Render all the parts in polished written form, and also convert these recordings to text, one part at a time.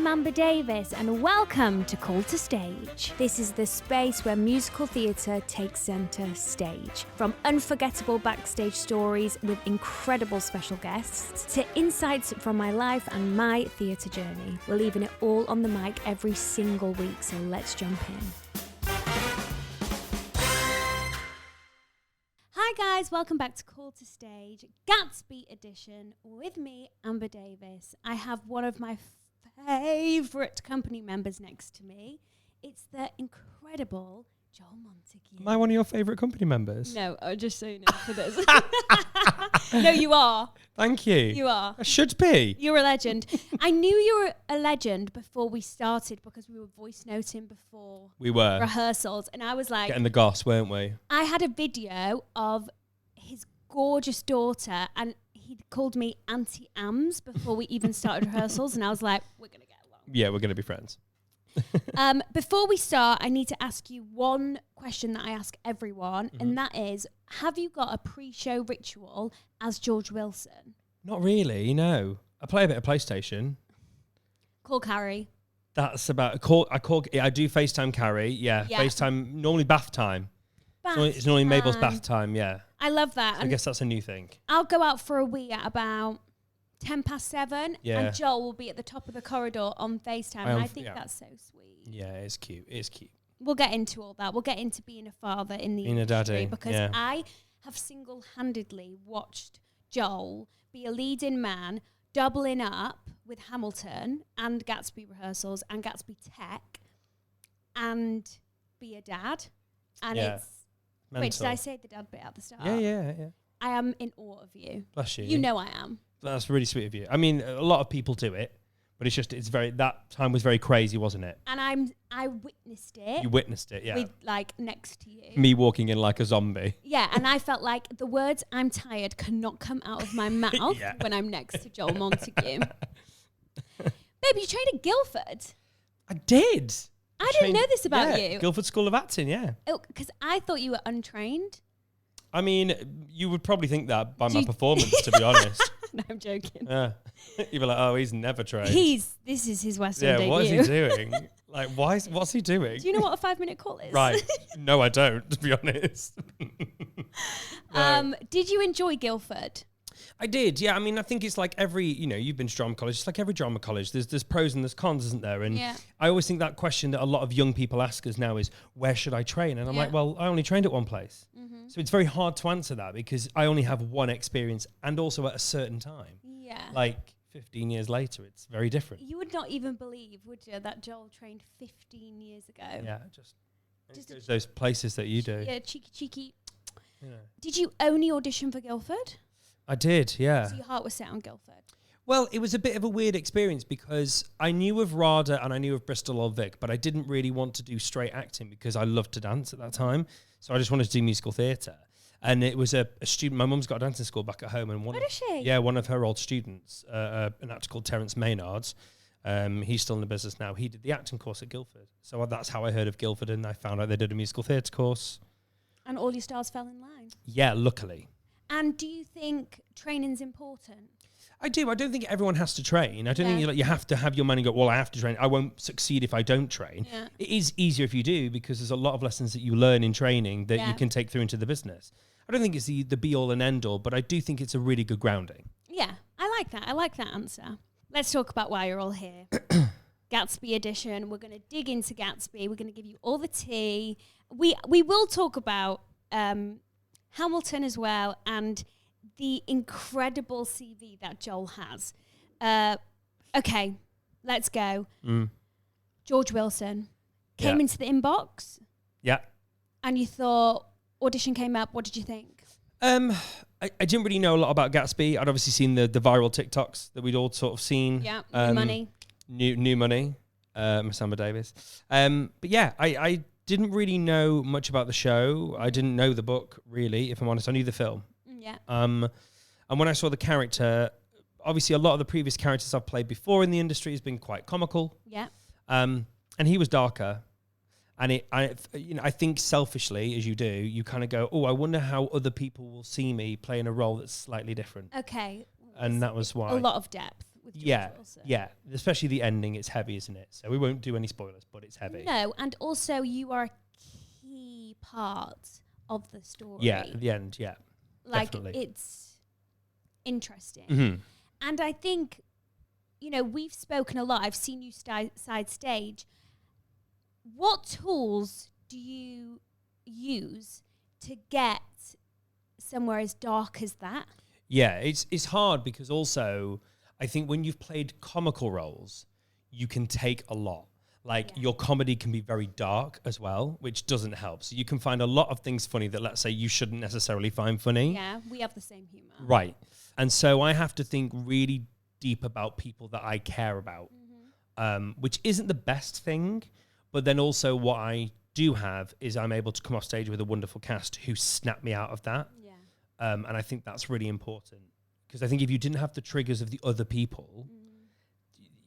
I'm Amber Davies and welcome to Call to Stage. This is the space where musical theatre takes centre stage. From unforgettable backstage stories with incredible special guests to insights from my life and my theatre journey. We're leaving it all on the mic every single week, so let's jump in. Hi guys, welcome back to Call to Stage, Gatsby Edition, with me, Amber Davies. I have one of my favourite company members next to me. It's the incredible Joel Montague. Am I one of your favourite company members? No, just so you know for this. No, you are. Thank you. You are. I should be. You're a legend. I knew you were a legend before we started because we were voice noting before We were. rehearsals. And I was like, Getting the goss, weren't we? I had a video of his gorgeous daughter and he called me Auntie Ams before we even started rehearsals. And I was like, we're going to get along. Yeah, we're going to be friends. Before we start, I need to ask you one question that I ask everyone. And that is, have you got a pre-show ritual as George Wilson? Not really, no. I play a bit of PlayStation. Call Carrie. That's about... I do FaceTime Carrie, yeah. FaceTime, normally bath time. It's normally Mabel's bath time, yeah. I love that. So I guess that's a new thing. I'll go out for a wee at about 7:10, and Joel will be at the top of the corridor on FaceTime, and I think that's so sweet. Yeah, it's cute. It's cute. We'll get into all that. We'll get into being a father in the being industry, a daddy, because I have single-handedly watched Joel be a leading man, doubling up with Hamilton and Gatsby rehearsals and Gatsby Tech, and be a dad. And it's... Mental. Wait, did I say the dad bit at the start? Yeah. I am in awe of you. Bless you. You know I am. That's really sweet of you. I mean, a lot of people do it, but that time was very crazy, wasn't it? And I witnessed it. You witnessed it, yeah. With, next to you. Me walking in like a zombie. Yeah, and I felt like the words "I'm tired" cannot come out of my mouth when I'm next to Joel Montague. Babe, you trained at Guildford. I did. I didn't know this about you. Guildford School of Acting, yeah. Oh, because I thought you were untrained. I mean, you would probably think that by my performance, to be honest. No, I'm joking. Yeah. You'd be like, oh, he's never trained. This is his West End debut. What is he doing? What's he doing? Do you know what a 5-minute call is? Right. No, I don't, to be honest. Did you enjoy Guildford? I did, yeah. I mean, I think it's like every, you've been to drama college. It's like every drama college. There's pros and there's cons, isn't there? And I always think that question that a lot of young people ask us now is, where should I train? And I'm like, well, I only trained at one place. Mm-hmm. So it's very hard to answer that because I only have one experience and also at a certain time. Yeah. Like 15 years later, it's very different. You would not even believe, would you, that Joel trained 15 years ago? Yeah, just those places that you do. Yeah, cheeky. Yeah. Did you only audition for Guildford? I did, yeah. So your heart was set on Guildford? Well, it was a bit of a weird experience because I knew of RADA and I knew of Bristol Old Vic, but I didn't really want to do straight acting because I loved to dance at that time. So I just wanted to do musical theatre. And it was a student, my mum's got a dancing school back at home. And what is she? Yeah, one of her old students, an actor called Terence Maynards, he's still in the business now. He did the acting course at Guildford. So that's how I heard of Guildford, and I found out they did a musical theatre course. And all your stars fell in line? Yeah, luckily. And do you think training's important? I do. I don't think everyone has to train. I don't think you have to have your money and go, well, I have to train. I won't succeed if I don't train. Yeah. It is easier if you do because there's a lot of lessons that you learn in training that you can take through into the business. I don't think it's the be-all and end-all, but I do think it's a really good grounding. Yeah, I like that. I like that answer. Let's talk about why you're all here. Gatsby Edition. We're going to dig into Gatsby. We're going to give you all the tea. We will talk about... Hamilton as well, and the incredible CV that Joel has. Okay, let's go. George Wilson came into the inbox. Yeah. And you thought, audition came up. What did you think? I didn't really know a lot about Gatsby. I'd obviously seen the viral TikToks that we'd all sort of seen. Yeah, New Money. New Money, Miss Amber Davies. But yeah, I didn't really know much about the show. I didn't know the book, really, if I'm honest. I knew the film. Yeah. And when I saw the character, obviously a lot of the previous characters I've played before in the industry has been quite comical. Yeah. And he was darker. And I think selfishly, as you do, you kind of go, oh, I wonder how other people will see me playing a role that's slightly different. Okay. And that was why. A lot of depth. with Yeah, George also. yeah. Especially the ending, it's heavy, isn't it? So we won't do any spoilers, but it's heavy. No, and also you are a key part of the story. Yeah, at the end, yeah. Like, definitely. it's interesting. Mm-hmm. And I think, you know, we've spoken a lot. I've seen you side stage. What tools do you use to get somewhere as dark as that? Yeah, it's hard because also I think when you've played comical roles, you can take a lot. Like your comedy can be very dark as well, which doesn't help. So you can find a lot of things funny that, let's say, you shouldn't necessarily find funny. Yeah, we have the same humor. Right. And so I have to think really deep about people that I care about, which isn't the best thing. But then also what I do have is I'm able to come off stage with a wonderful cast who snap me out of that. Yeah. And I think that's really important. Because I think if you didn't have the triggers of the other people,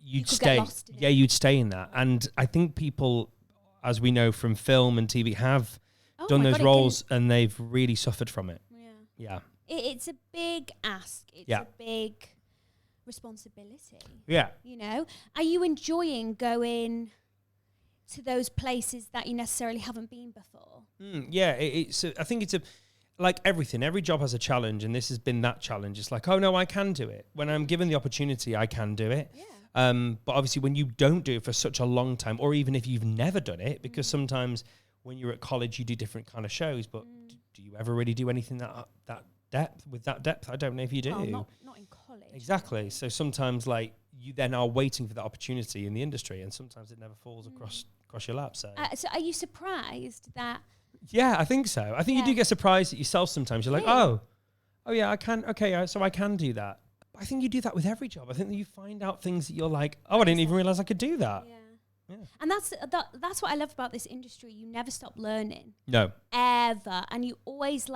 you'd stay. You'd stay in that. And I think people, as we know from film and TV, have done those roles and they've really suffered from it. Yeah. It's a big ask. It's a big responsibility. Yeah. You know, are you enjoying going to those places that you necessarily haven't been before? Yeah, I think it's like everything. Every job has a challenge, and this has been that challenge. It's like, oh no, I can do it. When I'm given the opportunity, I can do it. Yeah. But obviously, when you don't do it for such a long time, or even if you've never done it, because sometimes when you're at college, you do different kind of shows. But do you ever really do anything that depth? I don't know if you do. Oh, not in college. Exactly. So sometimes, like, you then are waiting for that opportunity in the industry, and sometimes it never falls across your lap. So are you surprised that? Yeah, I think so. I think you do get surprised at yourself sometimes. You're like, oh yeah, I can. Okay, so I can do that. I think you do that with every job. I think that you find out things that you're like, oh, I didn't even realize I could do that. Yeah. And that's what I love about this industry. You never stop learning. No. Ever. And you always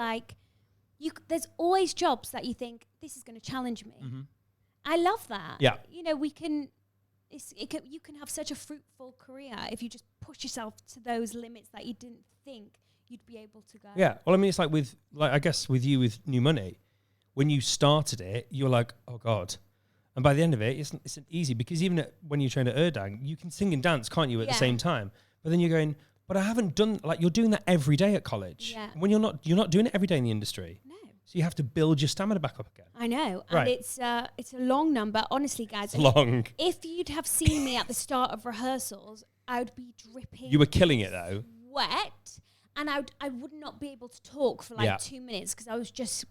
there's always jobs that you think, this is going to challenge me. Mm-hmm. I love that. Yeah. You know, you can have such a fruitful career if you just push yourself to those limits that you didn't think you'd be able to go. Yeah. Well, I mean, it's like I guess with you with New Money, when you started it, you're like, oh God. And by the end of it, it's easy because even when you train at Erdang, you can sing and dance, can't you, at the same time? But then you're going, but I haven't done, like, you're doing that every day at college. Yeah. When you're not doing it every day in the industry. No. So you have to build your stamina back up again. I know. Right. And it's a long number, honestly, guys. It's long. If you'd have seen me at the start of rehearsals, I would be dripping. You were killing it though. Wet. And I would not be able to talk for like 2 minutes because I was just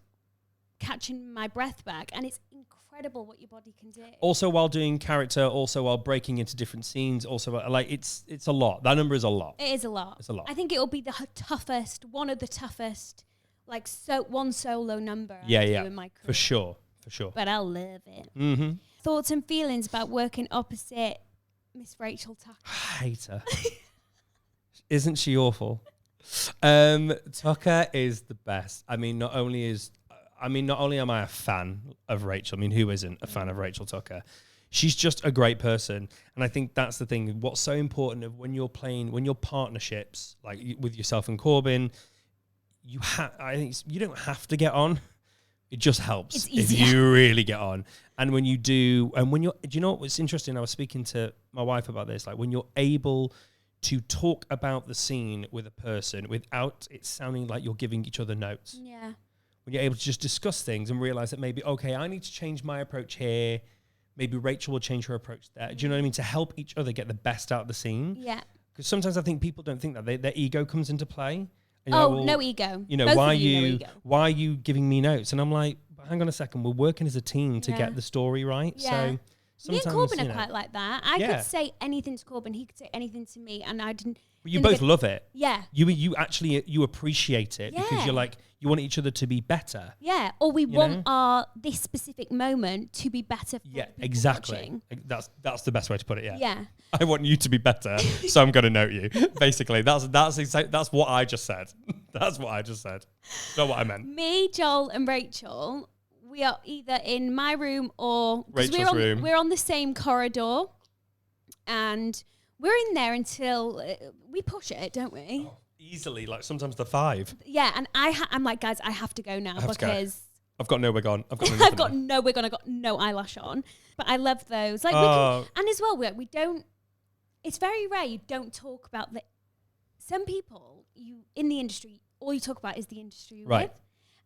catching my breath back. And it's incredible what your body can do. Also while doing character, also while breaking into different scenes, also like it's a lot. That number is a lot. It is a lot. It's a lot. I think it will be the toughest, one of the toughest, like one solo number I do in my career. For sure. But I'll love it. Mm-hmm. Thoughts and feelings about working opposite Miss Rachel Tucker? I hate her. Isn't she awful? Tucker is the best. I mean, not only am I a fan of Rachel, I mean, who isn't a fan of Rachel Tucker? She's just a great person. And I think that's the thing. What's so important of when you're partnerships, like with yourself and Corbin, I think you don't have to get on. It just helps if you really get on. And when you do, and do you know what's interesting? I was speaking to my wife about this, like when you're able to talk about the scene with a person without it sounding like you're giving each other notes. Yeah. When you're able to just discuss things and realize that maybe, okay, I need to change my approach here. Maybe Rachel will change her approach there. Do you know what I mean? To help each other get the best out of the scene. Yeah. Because sometimes I think people don't think that their ego comes into play. No ego. You know, why are you giving me notes? And I'm like, hang on a second, we're working as a team to get the story right. Yeah. So me and Corbin are quite like that. I could say anything to Corbin, he could say anything to me, and I didn't. But you both love it. Yeah. You actually appreciate it because you're like, you want each other to be better. Yeah. Or we want this specific moment to be better for people exactly. watching. That's the best way to put it. Yeah. Yeah. I want you to be better, so I'm going to note you. Basically, that's what I just said. That's what I just said. Not what I meant. Me, Joel, and Rachel, we are either in my room or Rachel's room. We're on the same corridor, and we're in there until we push it, don't we? Oh, easily, like sometimes the 5. Yeah, and I'm like, guys, I have to go now because I've got no wig on. I've got no wig on. I've got no eyelash on. But I love those. Like and as well, we don't. It's very rare you don't talk about the. Some people you in the industry, all you talk about is the industry, right?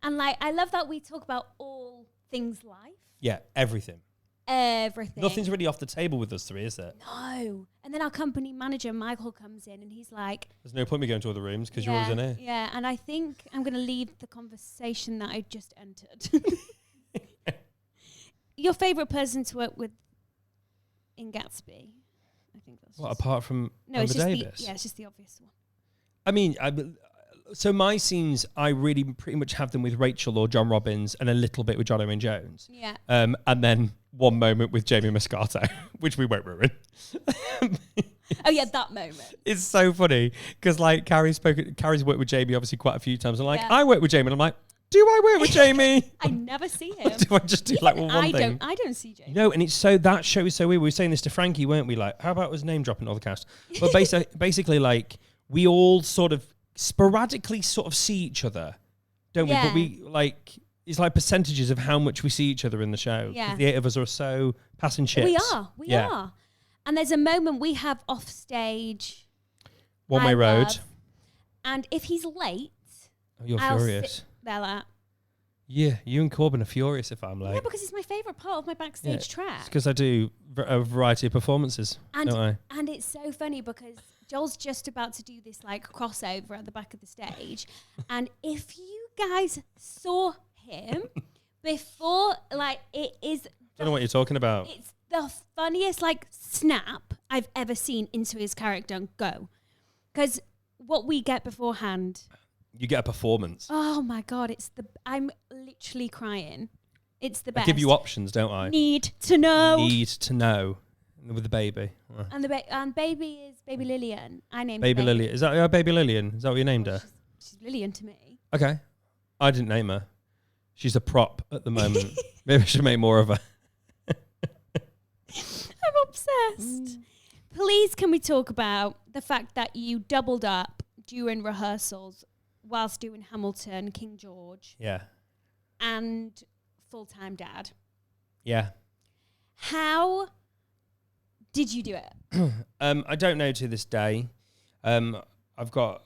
And like I love that we talk about all things life. Yeah, everything. Everything. Nothing's really off the table with us three, is there? No. And then our company manager, Michael, comes in and he's like... There's no point me going to other rooms because you're always in here. Yeah, and I think I'm going to leave the conversation that I just entered. Your favourite person to work with in Gatsby? I think that's apart from it's just Davies? It's just the obvious one. I mean, so my scenes, I really pretty much have them with Rachel or John Robbins and a little bit with John Owen Jones. Yeah. And then one moment with Jamie Moscato, which we won't ruin. Oh yeah, that moment. It's so funny because like Carrie's worked with Jamie obviously quite a few times. And I work with Jamie and I'm like, do I work with Jamie? I never see him. Do I just do like one thing? I don't see Jamie. No, and it's so, that show is so weird. We were saying this to Frankie, weren't we? Like, how about was name dropping all the cast? But basically like we all sort of sporadically sort of see each other, don't we? But we like, it's like percentages of how much we see each other in the show. Yeah. The 8 of us are so passing ships. We are. And there's a moment we have off stage. One way road. And if he's late, you're furious. They're like, yeah, you and Corbin are furious if I'm late. Yeah, because it's my favourite part of my backstage track. It's because I do a variety of performances, don't I? And it's so funny because Joel's just about to do this like crossover at the back of the stage. And if you guys saw him before, like it is... I don't know what you're talking about. It's the funniest like snap I've ever seen into his character and go. Because what we get beforehand... You get a performance. Oh my God, I'm literally crying. It's the best. I give you options, don't I? Need to know. With the baby. And baby is Baby Lillian. I named Baby Lillian. Is that Baby Lillian? Is that what you named her? She's Lillian to me. Okay. I didn't name her. She's a prop at the moment. Maybe I should make more of her. I'm obsessed. Please can we talk about the fact that you doubled up during rehearsals whilst doing Hamilton, King George. Yeah. And full-time dad. Yeah. How did you do it? I don't know to this day. I've got,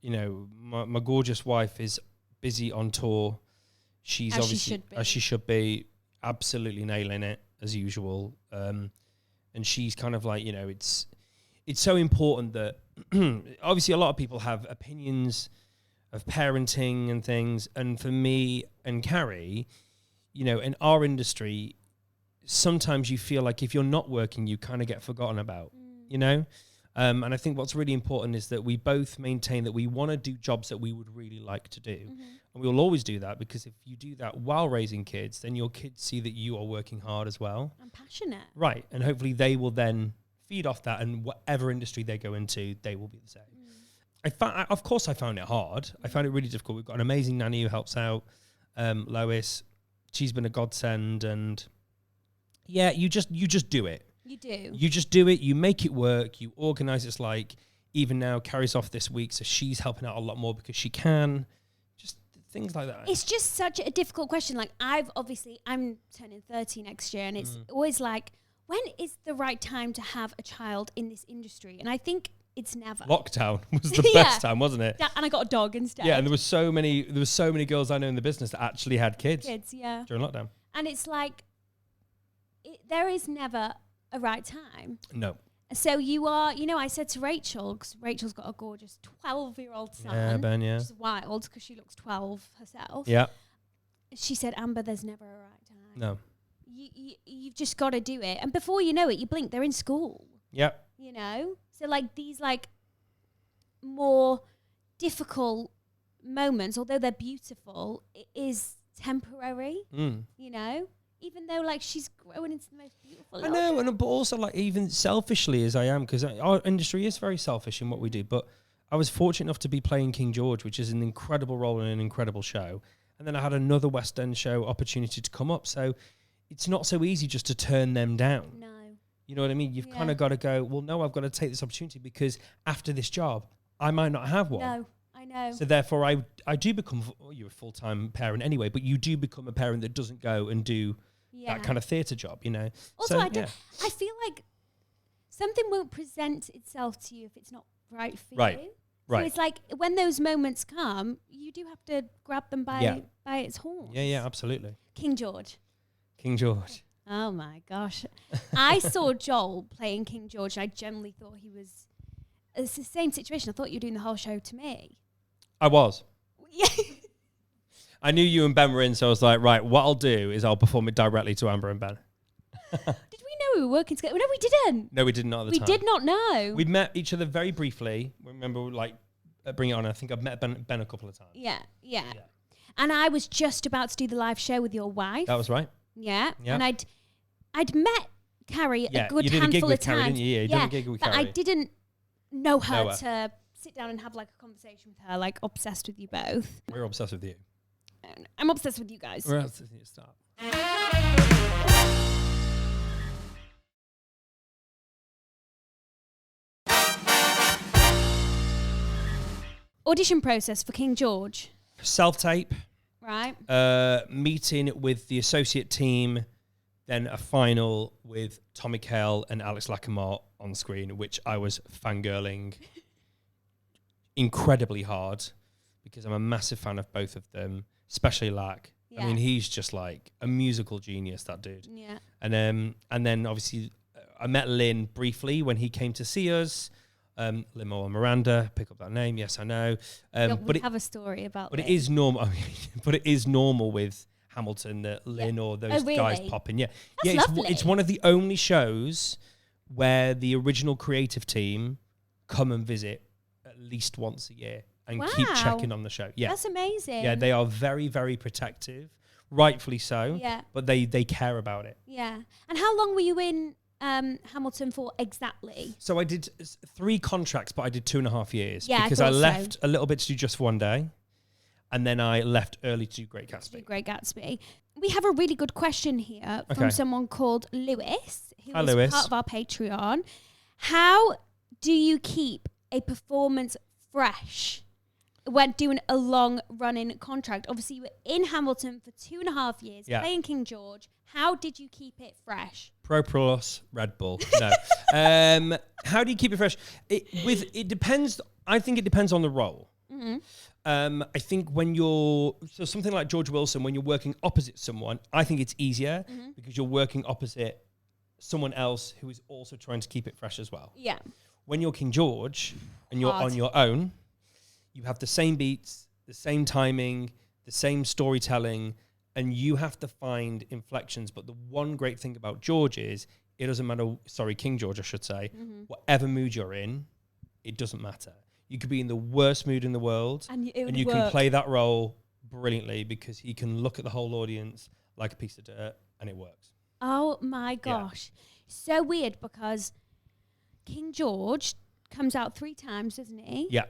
my gorgeous wife is busy on tour. She's obviously, as she should be, absolutely nailing it as usual. And she's kind of like, it's so important that obviously a lot of people have opinions of parenting and things. And for me and Carrie, in our industry, sometimes you feel like if you're not working, you kind of get forgotten about, And I think what's really important is that we both maintain that we want to do jobs that we would really like to do. Mm-hmm. And we will always do that because if you do that while raising kids, then your kids see that you are working hard as well. I'm passionate. Right. And hopefully they will then feed off that, and whatever industry they go into, they will be the same. Of course I found it hard. I found it really difficult. We've got an amazing nanny who helps out, Lois. She's been a godsend, and you just do it. You do. You just do it. You make it work. You organise. It's like even now Carrie's off this week, so she's helping out a lot more because she can. Just things like that. It's just such a difficult question. Like I'm turning 30 next year, and it's always like, when is the right time to have a child in this industry? And I think it's never. Lockdown was the best time, wasn't it? Yeah, and I got a dog instead. Yeah, and there was so many girls I know in the business that actually had kids. Yeah. During lockdown. And it's like, there is never a right time. No. So you are, I said to Rachel, because Rachel's got a gorgeous 12-year-old son. Yeah, Ben, yeah. Which is wild, because she looks 12 herself. Yeah. She said, Amber, there's never a right time. No. You've just got to do it. And before you know it, you blink, they're in school. Yep. So like these like more difficult moments, although they're beautiful, it is temporary, even though like she's growing into the most beautiful. I know, but also like even selfishly as I am, because our industry is very selfish in what we do, but I was fortunate enough to be playing King George, which is an incredible role in an incredible show. And then I had another West End show opportunity to come up. So it's not so easy just to turn them down. No. You know what I mean? You've kind of got to go, well, no, I've got to take this opportunity because after this job, I might not have one. No, I know. So therefore, I do become, you're a full-time parent anyway, but you do become a parent that doesn't go and do that kind of theatre job, you know. Also, I feel like something won't present itself to you if it's not right for you. Right. So it's like when those moments come, you do have to grab them by its horns. Yeah, absolutely. King George. Oh my gosh. I saw Joel playing King George. I generally thought he was... It's the same situation. I thought you were doing the whole show to me. I was. Yeah. I knew you and Ben were in, so I was like, right, what I'll do is I'll perform it directly to Amber and Ben. Did we know we were working together? No, we didn't. No, we did not at the time. We did not know. We'd met each other very briefly. Remember, like, Bring It On. I think I've met Ben a couple of times. Yeah. And I was just about to do the live show with your wife. That was right. Yeah. And I'd met Carrie a good handful of times. Carrie, didn't you? Yeah, you did a gig with Carrie. But I didn't know her to sit down and have like a conversation with her, like obsessed with you both. We're obsessed with you. I'm obsessed with you guys. We're obsessed with you. Stop. Audition process for King George. Self-tape. Right. Meeting with the associate team, then a final with Tommy Cale and Alex Lackamore on screen, which I was fangirling incredibly hard because I'm a massive fan of both of them, especially Lack. Yeah. I mean, he's just like a musical genius, that dude. Yeah. And then obviously I met Lynn briefly when he came to see us. Limo and Miranda, pick up that name. Yes, I know. But we have a story about. But it is normal. But it is normal with Hamilton that Lynn or those guys pop in. Yeah, that's lovely. It's one of the only shows where the original creative team come and visit at least once a year and keep checking on the show. Yeah, that's amazing. Yeah, they are very, very protective, rightfully so. Yeah, but they care about it. Yeah. And how long were you in Hamilton for exactly? So I did 3 contracts, but I did 2.5 years. Yeah, because I left a little bit to do Just for One Day, and then I left early to do Great Gatsby. We have a really good question here from someone called Lewis, who is part of our Patreon. How do you keep a performance fresh when doing a long-running contract? Obviously, you were in Hamilton for 2.5 years, playing King George. How did you keep it fresh? Pro Plus, Red Bull. No. How do you keep it fresh? It depends. I think it depends on the role. Mm-hmm. I think when you're something like George Wilson, when you're working opposite someone, I think it's easier because you're working opposite someone else who is also trying to keep it fresh as well. Yeah. When you're King George and you're on your own, you have the same beats, the same timing, the same storytelling, and you have to find inflections. But the one great thing about George is it doesn't matter. Sorry, King George, I should say. Mm-hmm. Whatever mood you're in, it doesn't matter. You could be in the worst mood in the world, and you can play that role brilliantly because he can look at the whole audience like a piece of dirt, and it works. Oh my gosh, so weird because King George comes out 3 times, doesn't he? Yeah.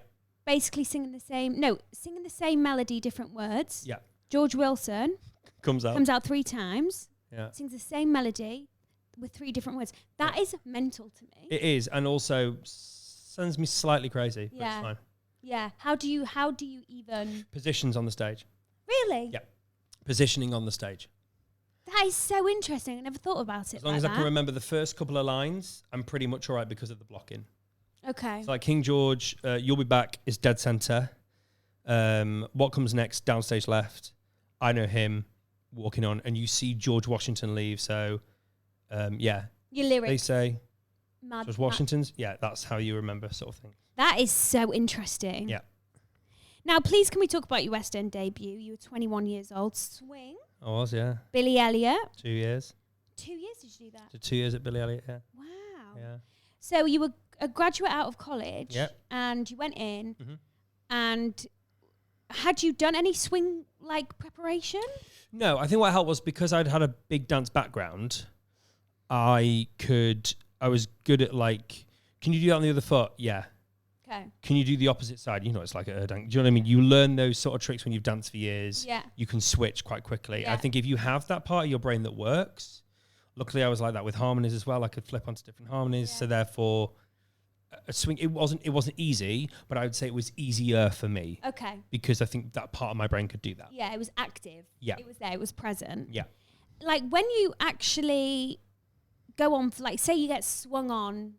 Basically singing the same melody, different words. Yeah. George Wilson comes out 3 times. Yeah. Sings the same melody with 3 different words. That is mental to me. It is, and also sends me slightly crazy. Yeah. But it's fine. Yeah. How do you even positions on the stage? Really? Yeah. Positioning on the stage. That is so interesting. I never thought about it. As long as I can remember the first couple of lines, I'm pretty much all right because of the blocking. Okay. So like King George, You'll Be Back is dead center. What Comes Next, downstage left. I Know Him, walking on, and you see George Washington leave. So, Your lyrics. They say George Washington's. Yeah, that's how you remember, sort of thing. That is so interesting. Yeah. Now, please, can we talk about your West End debut? You were 21 years old. Swing. I was, yeah. Billy Elliot. 2 years. 2 years did you do that? Did 2 years at Billy Elliot, yeah. Wow. Yeah. So you were a graduate out of college, and you went in, and had you done any swing preparation? No, I think what helped was because I'd had a big dance background. I was good at can you do that on the other foot? Yeah. Okay. Can you do the opposite side? You know, it's like a dance. Do you know what I mean? You learn those sort of tricks when you've danced for years. Yeah. You can switch quite quickly. Yeah. I think if you have that part of your brain that works, luckily I was like that with harmonies as well. I could flip onto different harmonies. Yeah. So therefore, a swing. It wasn't easy, but I would say it was easier for me. Okay. Because I think that part of my brain could do that. Yeah, it was active. Yeah. It was there. It was present. Yeah. Like when you actually go on for, like, say you get swung on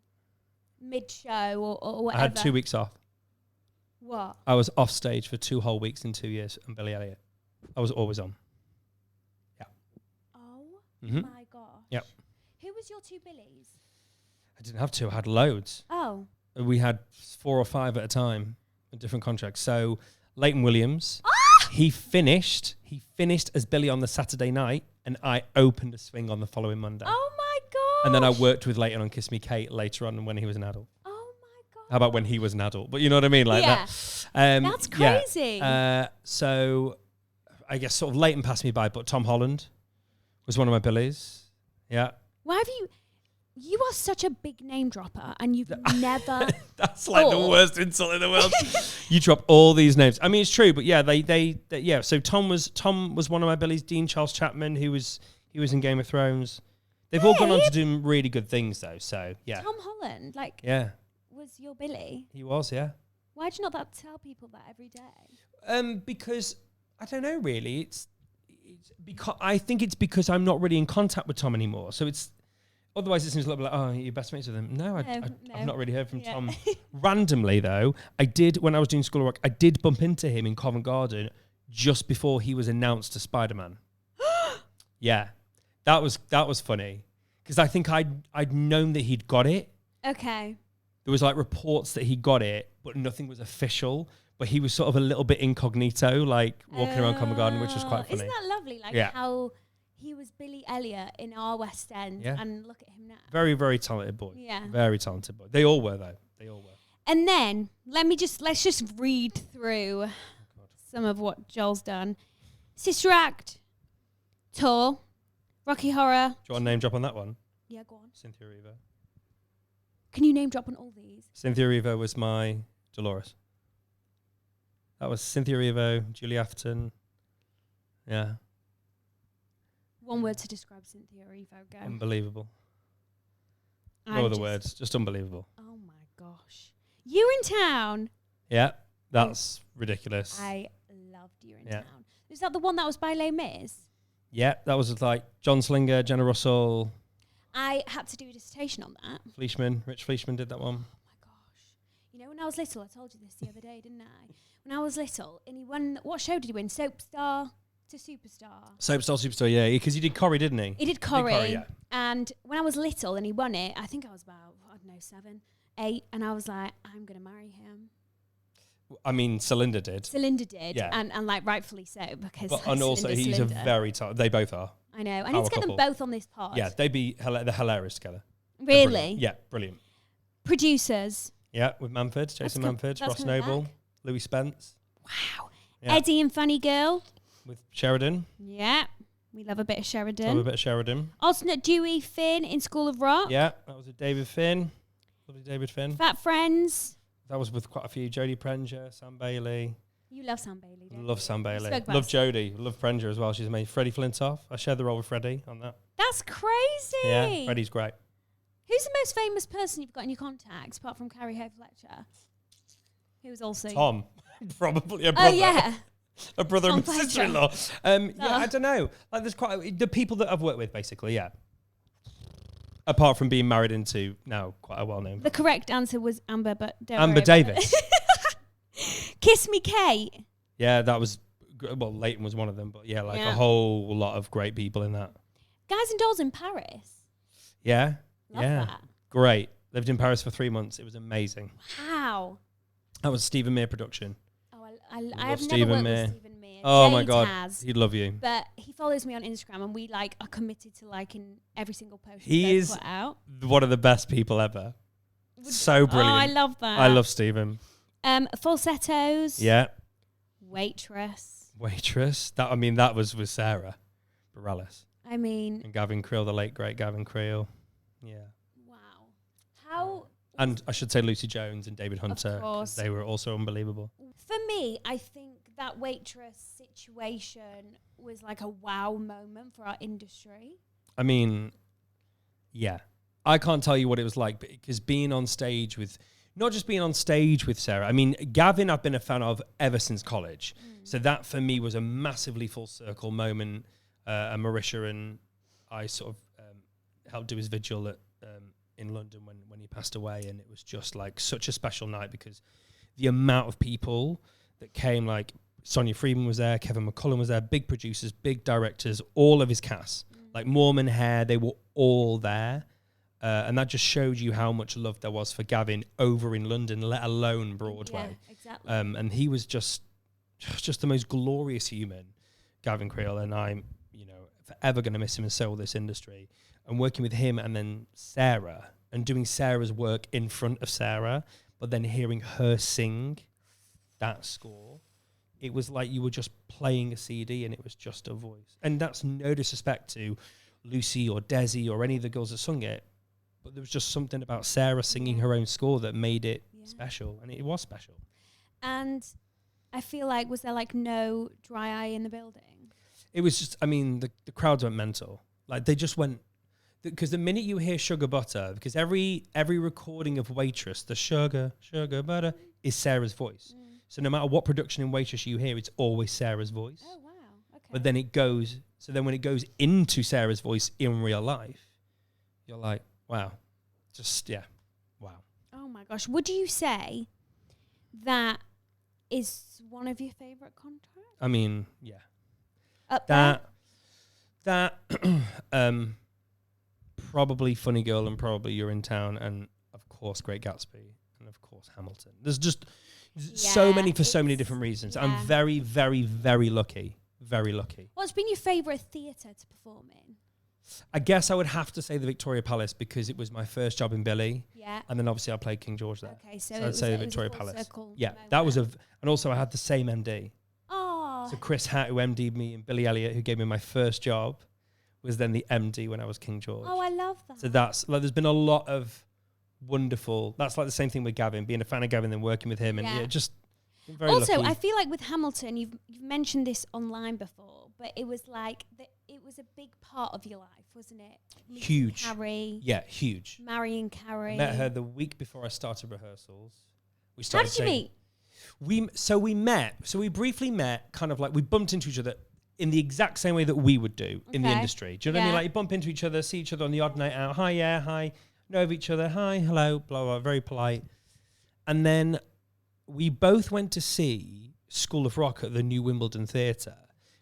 mid-show or whatever. I had 2 weeks off. What? I was off stage for 2 whole weeks in 2 years and Billy Elliot. I was always on. Yeah. Oh my gosh. Yep. Who was your two Billies? I didn't have to. I had loads. Oh. We had 4 or 5 at a time in different contracts. So Leighton Williams, he finished as Billy on the Saturday night, and I opened a swing on the following Monday. Oh my god! And then I worked with Leighton on Kiss Me Kate later on when he was an adult. Oh my god! How about when he was an adult? But you know what I mean, like that. That's crazy. Yeah. So I guess sort of Leighton passed me by, but Tom Holland was one of my Billies. Yeah. Why have you? You are such a big name dropper, and you've never. That's like the worst insult in the world. You drop all these names. I mean, it's true, but yeah, they yeah. So Tom was one of my Billies. Dean Charles Chapman, he was in Game of Thrones. They've all gone on to do really good things, though. So yeah. Tom Holland, was your Billy? He was, yeah. Why do you not tell people that every day? Because I don't know, really. It's because I think it's because I'm not really in contact with Tom anymore. So it's. Otherwise, it seems a little bit like, oh, you're best mates with him. No, I've not really heard from Tom. Randomly, though, I did, when I was doing School of Rock, I did bump into him in Covent Garden just before he was announced as Spider-Man. Yeah, that was funny. Because I think I'd known that he'd got it. Okay. There was like reports that he got it, but nothing was official. But he was sort of a little bit incognito, like walking around Covent Garden, which was quite funny. Isn't that lovely? Like how... He was Billy Elliot in our West End, and look at him now. Very, very talented boy. Yeah. Very talented boy. They all were, though. They all were. And then, let's just read through some of what Joel's done. Sister Act, Tour, Rocky Horror. Do you want a name drop on that one? Yeah, go on. Cynthia Erivo. Can you name drop on all these? Cynthia Erivo was my Dolores. That was Cynthia Erivo, Julie Afton. Yeah. One word to describe Cynthia Erivo. Go. Unbelievable. No other words. Just unbelievable. Oh my gosh. You in Town. Yeah, that's ridiculous. I loved You in Town. Is that the one that was by Les Mis? Yeah, that was like John Slinger, Jenna Russell. I had to do a dissertation on that. Rich Fleischman did that one. Oh my gosh. You know, when I was little, I told you this the other day, didn't I? When I was little, and he won, what show did he win? Soapstar to Superstar. Superstar, yeah, because he did Corrie, didn't he? He did Corrie, and when I was little and he won it, I think I was about, 7, 8, and I was like, I'm going to marry him. I mean, Celinda did. Yeah. And like rightfully so, because and also he's a very talented, they both are. I know. I need to get them both on this pod. Yeah, they're hilarious together. Really? Yeah, brilliant. Producers. Yeah, with Manford, Jason Manford, Ross Noble, Louis Spence. Wow. Yeah. Eddie and Funny Girl. With Sheridan. Yeah. We love a bit of Sheridan. Alternate Dewey Finn in School of Rock. Yeah, that was with David Finn. Lovely David Finn. Fat Friends. That was with quite a few. Jodie Prenger, Sam Bailey. You love Sam Bailey, don't you? Love Sam Bailey. Love Jodie. Love Prenger as well. She's amazing. Freddie Flintoff. I shared the role with Freddie on that. That's crazy. Yeah, Freddie's great. Who's the most famous person you've got in your contacts, apart from Carrie Hope Fletcher? Who was also... Tom. Probably a brother. Oh, yeah. A brother and sister-in-law. Yeah, I don't know. Like, there's quite the people that I've worked with, basically. Yeah. Apart from being married into now quite a well-known. The correct answer was Amber, but don't Amber Davis. Kiss Me Kate. Yeah, that was Leighton was one of them, but a whole lot of great people in that. Guys and Dolls in Paris. Yeah, Love that. Great. Lived in Paris for 3 months. It was amazing. Wow. That was Stephen Mear production. I have never worked with Stephen Mear. Oh Jade my God, he'd love you. But he follows me on Instagram, and we are committed to liking every single post he is put out. One of the best people ever. So brilliant. Oh, I love that. I love Stephen. Falsettos. Yeah. Waitress. That was with Sarah Bareilles. And Gavin Creel, the late great Gavin Creel. Yeah. Wow. How? And I should say Lucy Jones and David Hunter. Of course. They were also unbelievable. For me, I think that Waitress situation was like a wow moment for our industry. I mean, yeah. I can't tell you what it was like, because being on stage with not just being on stage with Sarah. I mean, Gavin I've been a fan of ever since college. So that for me was a massively full circle moment. And Marisha and I sort of helped do his vigil at in London when he passed away, and it was just like such a special night because the amount of people that came, like Sonia Freeman was there, Kevin McCullum was there, big producers, big directors, all of his cast, like Mormon Hare, they were all there. And that just showed you how much love there was for Gavin over in London, let alone Broadway. Yeah, exactly. And he was just the most glorious human, Gavin Creel, and I'm, forever going to miss him, and so will this industry. And working with him and then Sarah and doing Sarah's work in front of Sarah, but then hearing her sing that score, it was like you were just playing a CD and it was just a voice. And that's no disrespect to Lucy or Desi or any of the girls that sung it, but there was just something about Sarah singing her own score that made it special, and it was special. And I feel like, was there like no dry eye in the building? It was just, I mean, the crowds went mental. Like they just went, because the minute you hear Sugar Butter, because every recording of Waitress, the sugar butter is Sarah's voice. So no matter what production in Waitress you hear, it's always Sarah's voice. Oh, wow. Okay. But then then when it goes into Sarah's voice in real life, you're like, wow. Wow. Oh my gosh. Would you say that is one of your favourite contracts? I mean, yeah. Up there? That probably Funny Girl and probably You're in Town, and of course Great Gatsby, and of course Hamilton. There's just so many for so many different reasons. Yeah. I'm very, very, very lucky. Very lucky. What's been your favourite theatre to perform in? I guess I would have to say the Victoria Palace because it was my first job in Billy. Yeah. And then obviously I played King George there. Okay, so I'd say the Victoria Palace. Yeah, moment. that was and also I had the same MD. Oh. So Chris Hatt, who MD'd me, and Billy Elliott, who gave me my first job, was then the MD when I was King George. Oh, I love that. So that's like, there's been a lot of wonderful. That's like the same thing with Gavin, being a fan of Gavin, then working with him, and just very also lucky. I feel like with Hamilton, you've mentioned this online before, but it was like it was a big part of your life, wasn't it? Meeting Huge. Carrie. Yeah, huge. Marrying Carrie. I met her the week before I started rehearsals. How did you meet? We briefly met, kind of like we bumped into each other in the exact same way that we would do in the industry. Do you know what I mean? Like you bump into each other, see each other on the odd night out. Hi, yeah, hi. Know of each other. Hi, hello, blah, blah, very polite. And then we both went to see School of Rock at the New Wimbledon Theatre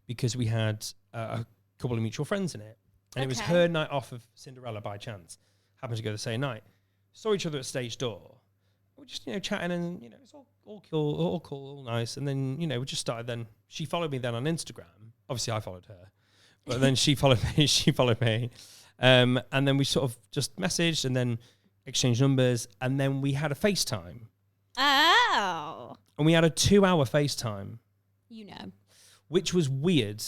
because we had a couple of mutual friends in it. And it was her night off of Cinderella by chance. Happened to go the same night. Saw each other at stage door. We were just, chatting and, it's all cool, all nice. And then, we just started then. She followed me then on Instagram. Obviously, I followed her. But then she followed me. And then we sort of just messaged and then exchanged numbers. And then we had a FaceTime. Oh. And we had a 2-hour FaceTime. Which was weird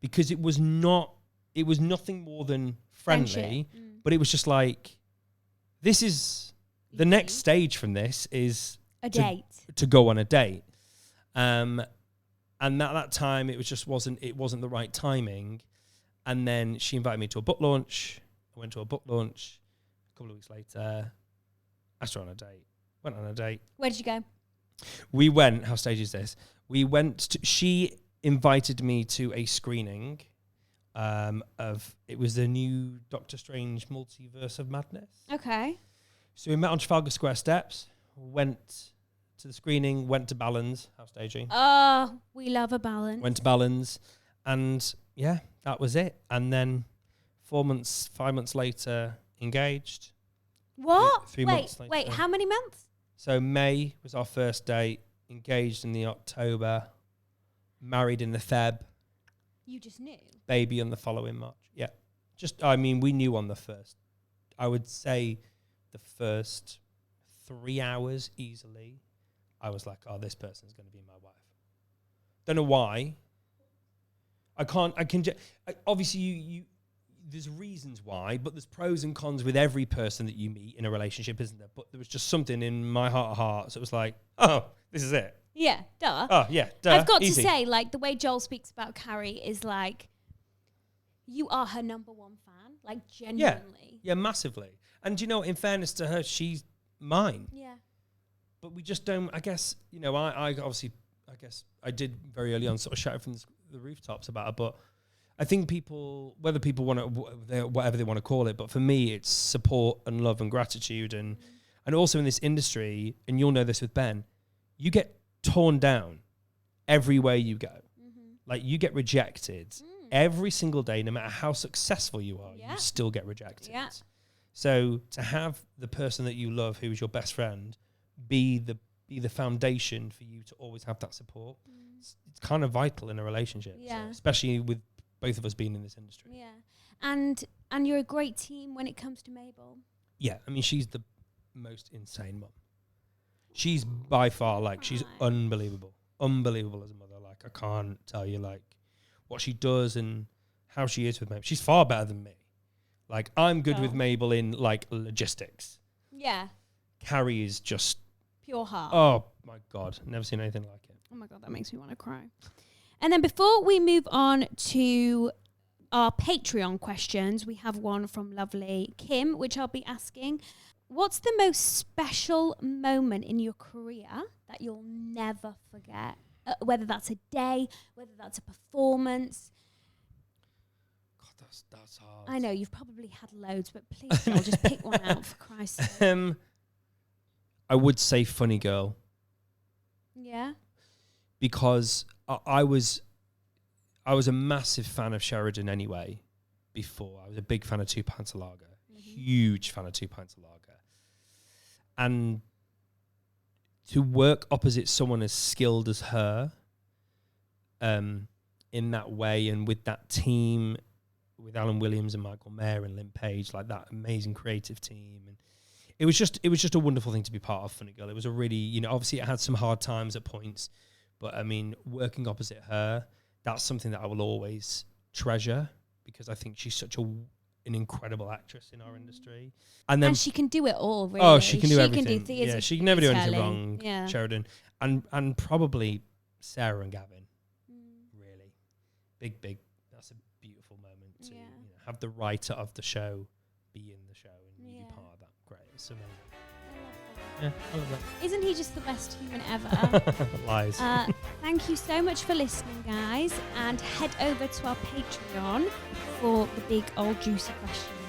because it was nothing more than friendly. But it was just like, this is, the next stage from this is a date. To go on a date. And at that time, it wasn't the right timing. And then she invited me to a book launch. I went to a book launch. A couple of weeks later, asked her on a date. Went on a date. Where did you go? We went, how stage is this? She invited me to a screening it was the new Doctor Strange Multiverse of Madness. Okay. So we met on Trafalgar Square steps, went to the screening, went to Balance, house staging. Oh, we love a Balance. Went to Balance, and yeah, that was it. And then 5 months later, engaged. What? 3 months later. Wait, how many months? So May was our first date, engaged in the October, married in the Feb. You just knew? Baby on the following March. Yeah. We knew on the first. I would say the first 3 hours easily, I was like, oh, this person's going to be my wife. Don't know why. Obviously, there's reasons why, but there's pros and cons with every person that you meet in a relationship, isn't there? But there was just something in my heart of hearts. It was like, oh, this is it. Yeah, duh. Oh, yeah, duh. I've got Easy. to say, like, the way Joel speaks about Carrie is like, you are her number one fan, like, genuinely. Yeah, massively. And, in fairness to her, she's mine. Yeah. But we just don't, I guess, I did very early on sort of shout from the rooftops about it, but I think whether people want to, whatever they want to call it, but for me, it's support and love and gratitude. And also in this industry, and you'll know this with Ben, you get torn down everywhere you go. Like you get rejected every single day, no matter how successful you are, you still get rejected. Yeah. So to have the person that you love, who is your best friend, be the foundation for you to always have that support, it's kind of vital in a relationship. Yeah. So especially with both of us being in this industry. Yeah. And you're a great team when it comes to Mabel. Yeah. I mean, she's the most insane mum. She's by far, she's unbelievable. Unbelievable as a mother. I can't tell you, what she does and how she is with Mabel. She's far better than me. I'm good with Mabel in, logistics. Yeah. Carrie is just... pure heart. Oh, my God. Never seen anything like it. Oh, my God. That makes me want to cry. And then before we move on to our Patreon questions, we have one from lovely Kim, which I'll be asking. What's the most special moment in your career that you'll never forget? Whether that's a day, whether that's a performance. God, that's hard. I know, you've probably had loads, but please, I'll just pick one out for Christ's sake. I would say Funny Girl. Yeah. Because I was a massive fan of Sheridan anyway before. I was a big fan of 2 Pints of Lager. Huge fan of 2 Pints of Lager. And to work opposite someone as skilled as her in that way, and with that team, with Alan Williams and Michael Mayer and Lynn Page, that amazing creative team. And it was just a wonderful thing to be part of Funny Girl. It was a really, obviously it had some hard times at points, but I mean, working opposite her, that's something that I will always treasure, because I think she's such an incredible actress in our industry. And she can do it all, really. Oh, she can do everything. Can do theatre. Yeah, she can never do anything wrong, yeah. Sheridan. And probably Sarah and Gavin. Really. Big. That's a beautiful moment to have the writer of the show be in the show and be part of that. Great. It's amazing. I love that. Yeah, I love that. Isn't he just the best human ever? Lies. Thank you so much for listening, guys, and head over to our Patreon for the big old juicy questions.